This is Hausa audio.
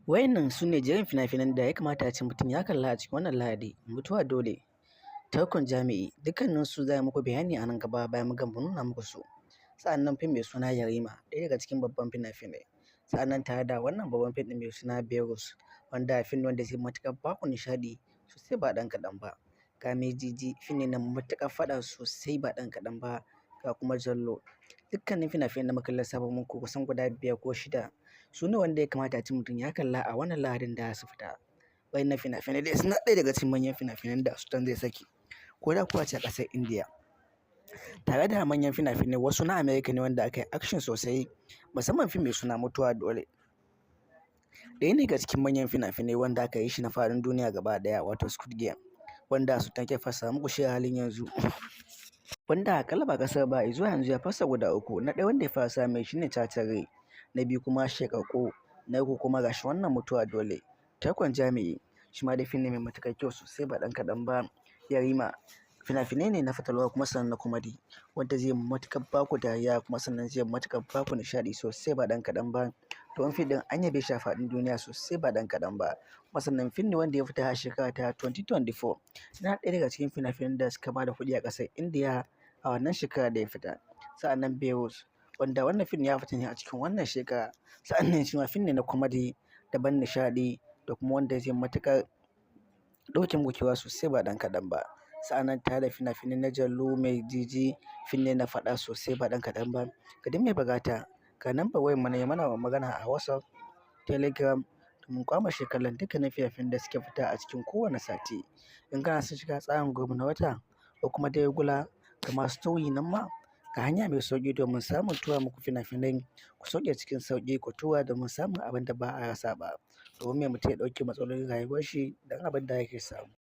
Wayannan su ne jerin fina-finan da ya kamata a ce mutum ya kalla a cikin wannan Lahadi. Mutuwa Dole, Tarkon Jami'i, dukkaninsu za mu muku bayani a nan gaba bayan mun gama nuna muku su. Sa'annan fim mai suna Yarima, ɗaya daga cikin babban fina-finai. Sa'annan tare da wannan babban fim ɗin mai suna Berus, wanda fim ne wanda zai matuƙar ba ku nishaɗi sosai ba ɗan kaɗan ba. Ga Mejiji, fim ne na matuƙar faɗa sosai ba ɗan kaɗan ba. Ga kuma Jallo. Dukkanin fina-finan da muka lissafa muku kusan guda 5 ko 6 su ne wanda ya kamata a ce mutum ya kalla a wannan Lahadin da su fita. Wayannan fina-finai dai suna ɗaya daga cikin manyan fina-finan da Sultan zai saki, ko da kuwa ce a ƙasar Indiya. Tare da manyan fina-finai wasu na America ne wanda aka yi action sosai, musamman fim mai suna Mutuwa Dole. Ɗaya ne daga cikin manyan fina-finai wanda aka yi shi na faɗin duniya gaba ɗaya, wato Squid Game, wanda Sultan ke fassara muku shi a halin yanzu. Wanda akalla ba ƙasar ba zuwa yanzu ya fasa guda 3. Na ɗaya wanda ya fara mai shi ne Tatare, na biyu kuma Shekako, na uku kuma gashi wannan Mutuwa Dole. Tarkon Jami'i shi ma dai fim ne mai matuƙar kyau sosai ba ɗan kaɗan ba. Yarima fina-finai ne na fatalwa kuma sannan na comedy, wanda zai matuƙar ba ku dariya kuma sannan zai matuƙar ba ku nishaɗi sosai ba ɗan kaɗan ba. Domin fim ɗin an yabe shi a faɗin duniya sosai ba ɗan kaɗan ba. Kuma sannan fim ne wanda ya fita a shekara ta 2024. Yana ɗaya daga cikin fina-finan da suka ba da kuɗi a ƙasar Indiya a wannan shekara da ya fita. Sa'annan Berus, wanda wannan fim ya fita ne a cikin wannan shekara. Sa'annan shi ma fim ne na comedy da ban nishaɗi da kuma wanda zai matuƙar ɗauke muku kewa sosai ba ɗan kaɗan ba. Sa'annan tare da fina-finai na Jallo, Mejiji, fim ne na faɗa sosai ba ɗan kaɗan ba. Ga duk mai buƙata, ga number wayar mu nan ya mana magana a WhatsApp, Telegram domin ƙwamashe kallon dukkanin fina-finan da suke fita a cikin kowane sati. In kana son shiga tsarin group na wata ko kuma dai regular da masu story nan ma, ga hanya mai sauƙi domin samun tura muku fina-finai ku sauke cikin sauƙi ku tura domin samun abin da ba a rasa ba. Domin mai mutum ya ɗauke matsalolin rayuwar shi don abin da yake samu.